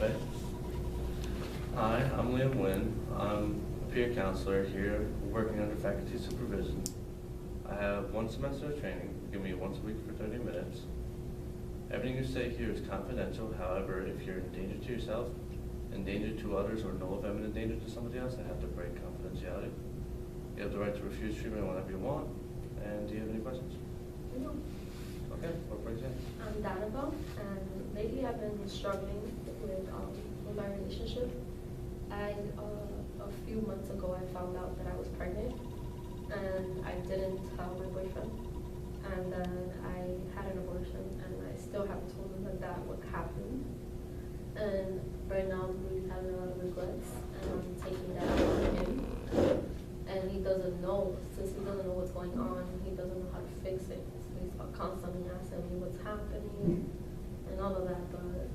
Okay. Hi, I'm Liam Nguyen. I'm a peer counselor here, working under faculty supervision. I have 1 semester of training, give me once a week for 30 minutes. Everything you say here is confidential. However, if you're in danger to yourself, in danger to others, or know of imminent danger to somebody else, I have to break confidentiality. You have the right to refuse treatment whenever you want. And do you have any questions? No. Okay, what brings you in? I'm Danica, and lately I've been struggling with my relationship. A few months ago, I found out that I was pregnant, and I didn't tell my boyfriend. And then I had an abortion, and I still haven't told him that that what happened. And right now, I'm really having a lot of regrets, and I'm taking that out on him. And he doesn't know, since he doesn't know what's going on, he doesn't know how to fix it. So he's constantly asking me what's happening and all of that, but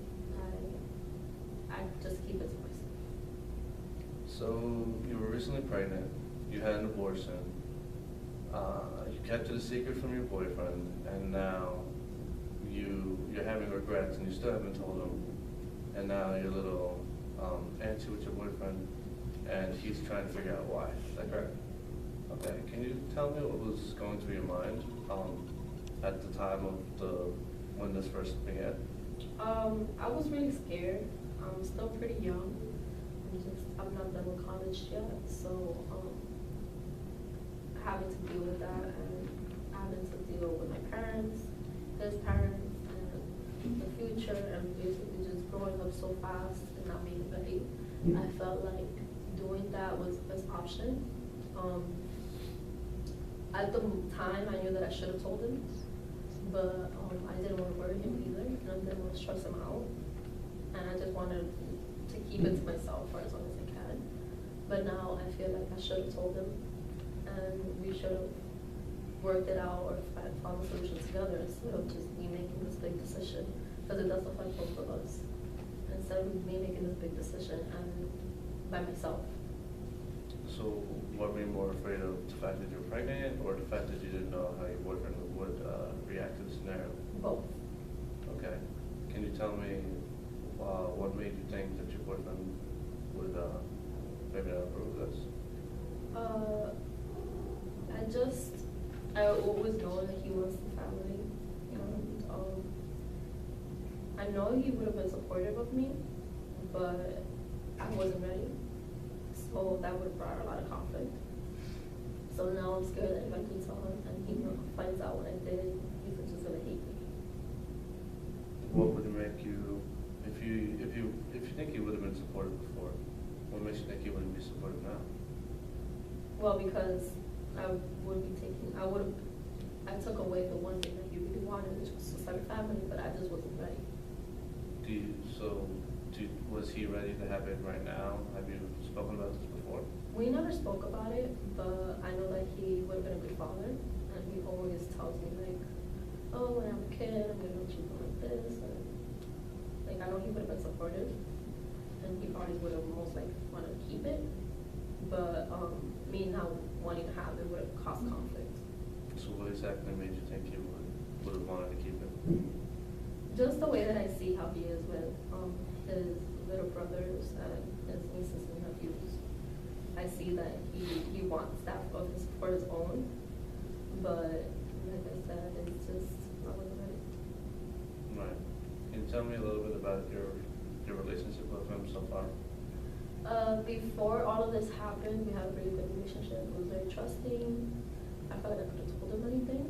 I just keep it to myself. So you were recently pregnant, you had an abortion, you kept it a secret from your boyfriend, and now you're having regrets and you still haven't told him, and now you're a little antsy with your boyfriend, and he's trying to figure out why. Is that correct? Okay. Can you tell me what was going through your mind at the time of when this first began? I was really scared. I'm still pretty young. I'm not done with college yet, so having to deal with that and having to deal with my parents, his parents, and the future, and basically just growing up so fast and not being ready. I felt like doing that was the best option. At the time, I knew that I should have told him, but I didn't want to worry him either, and I didn't want to stress him out, and I just wanted to keep it to myself for as long as I can. But now I feel like I should have told him, and we should have worked it out or found a solution together instead of just me making this big decision, because it does affect both of us. Instead of me making this big decision and by myself. So what were you more afraid of, the fact that you were pregnant, or the fact that you didn't know how your boyfriend would react to the scenario? Both. Okay. Can you tell me what made you think that your boyfriend would maybe not approve of this? I always know that he wants the family, and I know he would have been supportive of me, but I wasn't ready, so that would have brought a lot of conflict. So now I'm scared that if I do tell him and he finds out what I did, he's just gonna hate me. What would make you, if you think he would have been supportive before, what makes you think he wouldn't be supportive now? Well, because I took away the one thing that he really wanted, which was to start a family, but I just wasn't ready. Was he ready to have it right now? Have you spoken about this before? We never spoke about it, but I know that he would have been a good father, and he always tells me like, oh, when I have a kid, I'm gonna treat him like this, and like I know he would have been supportive, and he probably would have most like wanted to keep it, but me not wanting to have it would have caused conflict. So what exactly made you think he would have wanted to keep it? Just the way that I see how he is with his little brothers and his nieces and nephews. I see that he wants that for his own, but like I said, it's just I wasn't ready. Right. Can you tell me a little bit about your relationship with him so far? Before all of this happened, we had a really good relationship. It was very trusting. I felt like I could have told him anything,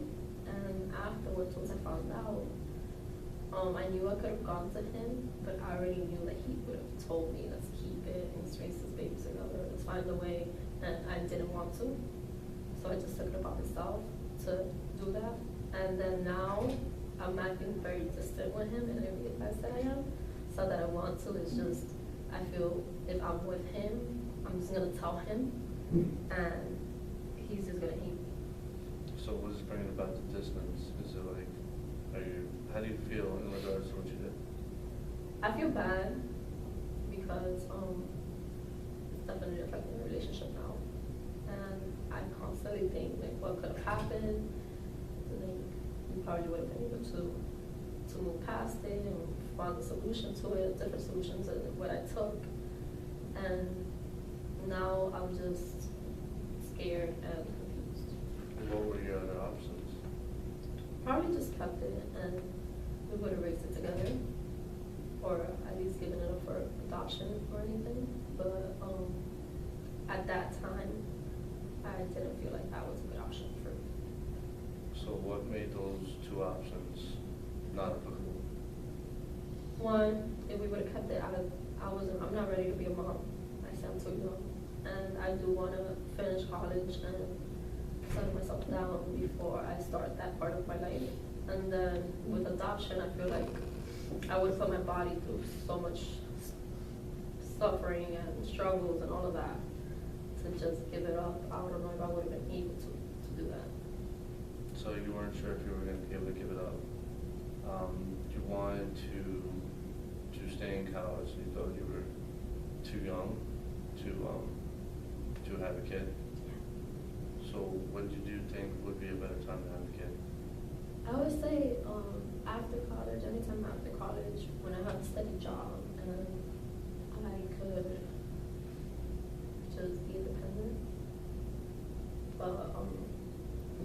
and afterwards, once I found out, I knew I could have gone to him, but I already knew that he would have told me, let's keep it and let's raise this baby together, let's find a way, and I didn't want to. So I just took it upon myself to do that. And then now I'm acting very distant with him, and I realize that I am. So that I want to, it's just, I feel if I'm with him, I'm just gonna tell him, and he's just gonna hate me. So what is bringing about the distance? Is it like, how do you feel in regards to what you did? I feel bad because it's definitely affecting the relationship now, and I constantly think like what could have happened. Like we probably would have been able to move past it and found a solution to it, different solutions to what I took. And now I'm just scared and confused. What were your other options? Probably just kept it and we would have raised it together, or at least given it up for adoption or anything. But at that time, I didn't feel like that was a good option for me. So what made those two options not applicable? One, if we would have kept it, I'm not ready to be a mom. I sound too young, and I do want to finish college and settle myself down before I start that part of my life. And then with adoption, I feel like I would put my body through so much suffering and struggles and all of that to just give it up. I don't know if I would have been able to do that. So you weren't sure if you were going to be able to give it up. You wanted to stay in college. You thought you were too young to have a kid. So when did you think would be a better time to have a kid? I would say after college, anytime after college, when I have a steady job and I could just be independent. But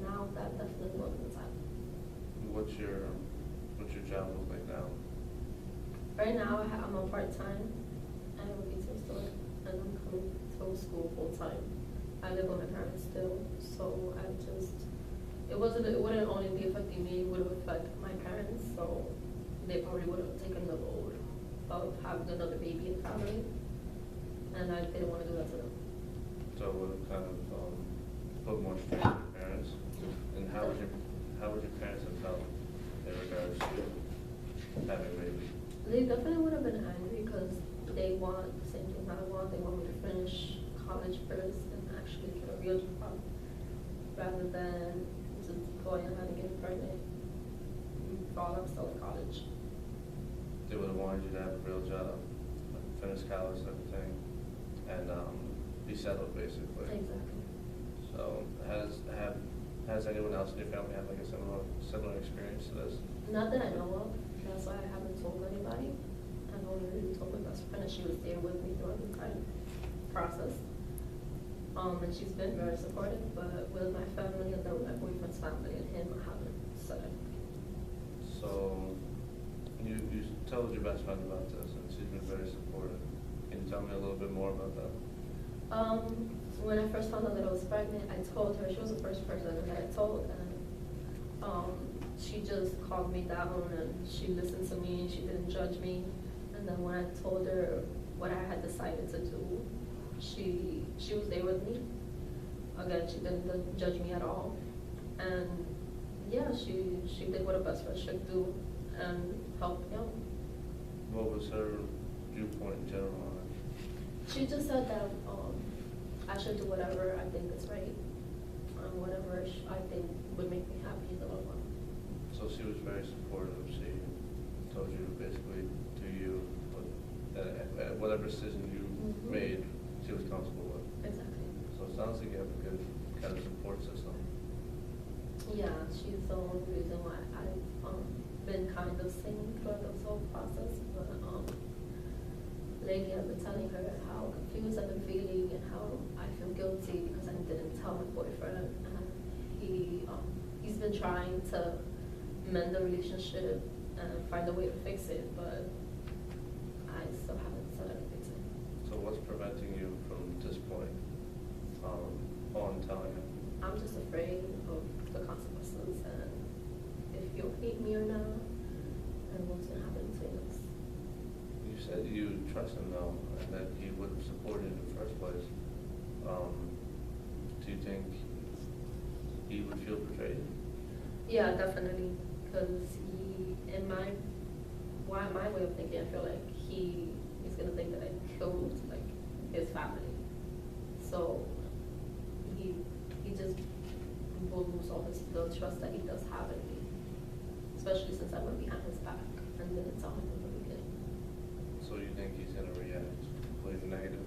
now that definitely wasn't the time. What's your job look like now? Right now, I'm on part-time. I have a pizza store, and I'm coming to school full-time. I live with my parents still, so it wouldn't only be affecting me, it would affect my parents, so they probably would have taken the load of having another baby in the family, and I didn't want to do that to them. So it would kind of put more strain on your parents. And how would your parents have felt in regards to having a baby? They definitely would have been angry because they want the same thing I want. They want me to finish college first and actually get a real job rather than just going ahead and getting pregnant while I'm still in college. They would have wanted you to have a real job, finish college and everything, and be settled basically. Exactly. So has anyone else in your family had like a similar experience to this? Not that I know of. That's why I haven't told anybody. I've only really told my best friend, and she was there with me throughout the entire process. And she's been very supportive, but with my family and then with my boyfriend's family and him, I haven't said anything. So you told your best friend about this, and she's been very supportive. Can you tell me a little bit more about that? When I first found out that I was pregnant, I told her. She was the first person that I told, and she just calmed me down and she listened to me and she didn't judge me. And then when I told her what I had decided to do, she was there with me. Again, she didn't judge me at all. And yeah, she did what a best friend should do and help me out. What was her viewpoint in general on it? She just said that I should do whatever I think is right and whatever I think would make me happy in the long run. So she was very supportive. She told you basically to you that whatever decision you made, she was comfortable with. Exactly. So it sounds like you have a good kind of support system. Yeah, she's the only reason why I've been kind of sane throughout this whole process. But lately I've been telling her how confused I've been feeling and how I feel guilty because I didn't tell my boyfriend. He's been trying to mend the relationship and find a way to fix it, but I still haven't said anything to him. So what's preventing you from this point on telling him? I'm just afraid of the consequences and if he'll hate me or not and what's going to happen between us. You said you trust him though, and that he would have supported you in the first place. Do you think he would feel betrayed? Yeah, definitely. Because in my way of thinking, I feel like he's gonna think that I killed like his family. So he just will lose all the trust that he does have in me, especially since I went behind his back and didn't tell him in the beginning. So you think he's gonna react completely negative?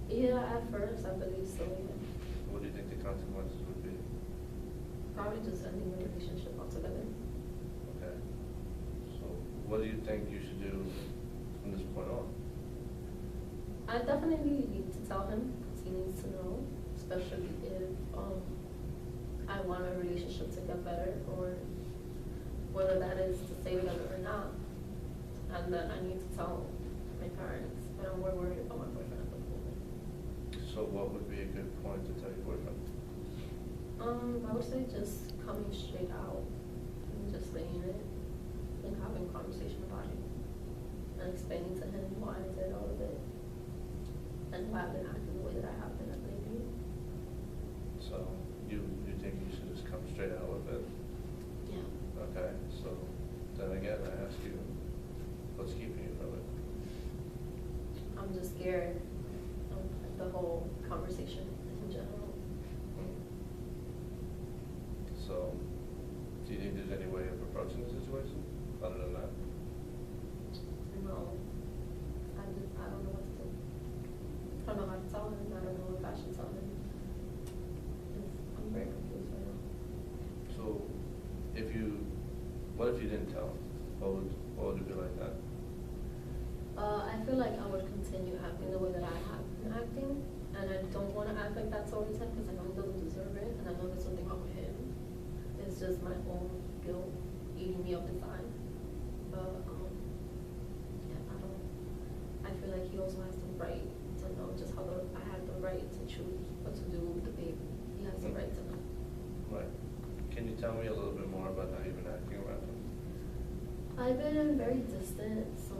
Yeah, at first I believe so. Yeah. What do you think the consequences would be? Probably just ending the relationship altogether. Okay. So what do you think you should do from this point on? I definitely need to tell him, because he needs to know, especially if I want our relationship to get better, or whether that is to stay together or not. And then I need to tell my parents, but I'm more worried about my boyfriend at the moment. So what would be a good point to tell your boyfriend? I would say just coming straight out and just saying it and having a conversation about it and explaining to him why I did all of it and why I've been acting the way that I have been lately. So you think you should just come straight out with it? Yeah. Okay, so then again, I ask you, what's keeping you from it? I'm just scared of the whole conversation in general. So, do you think there's any way of approaching the situation other than that? No, I don't know what to do. I don't know how to tell him. I don't know if I should tell him. I'm very confused right now. So, what if you didn't tell him? What would it be like that? I feel like I would continue acting the way that I have been acting, and I don't want to act like that towards him because I know he doesn't deserve it, and I know there's something wrong with him. It's just my own guilt eating me up inside. But yeah, I feel like he also has the right to know just how I have the right to choose what to do with the baby. He has the right to know. Right. Can you tell me a little bit more about how you've been acting around him? I've been very distant, so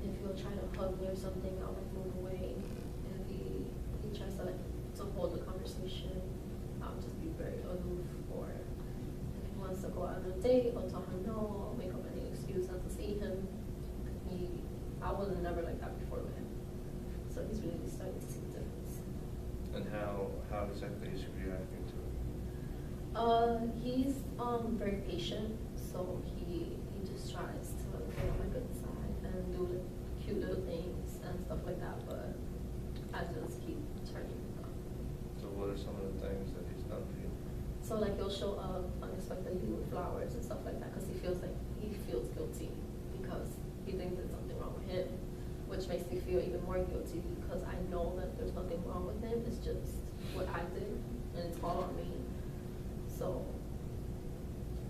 if he'll try to hug me or something, I'll like move away. If he tries to hold the conversation, I'll just be very aloof. Or if he wants to go out on a date, I'll tell him no. I'll make up any excuse not to see him. I was never like that before with him, so he's really starting to see the difference. And how exactly is he reacting to it? He's very patient, so he just tries to get on my good side and do like cute little things and stuff like that, but I just keep turning him on. So what are some of the things that he's done for you? So like he'll show up unexpectedly with flowers and stuff like that because he feels guilty because he thinks there's something wrong with him, which makes me feel even more guilty because I know that there's nothing wrong with him. It's just what I did, and it's all on me. So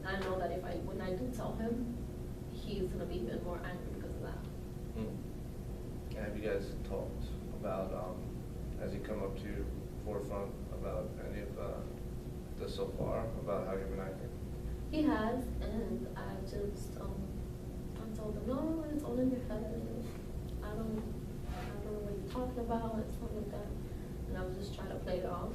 I know that when I do tell him, he's gonna be even more angry because of that. Have you guys talked about, has he come up to your forefront about any of this so far, about how you've been acting? He has, and I just I told him, no, it's all in your head. I don't know what you're talking about. It's not like that. And I was just trying to play it off.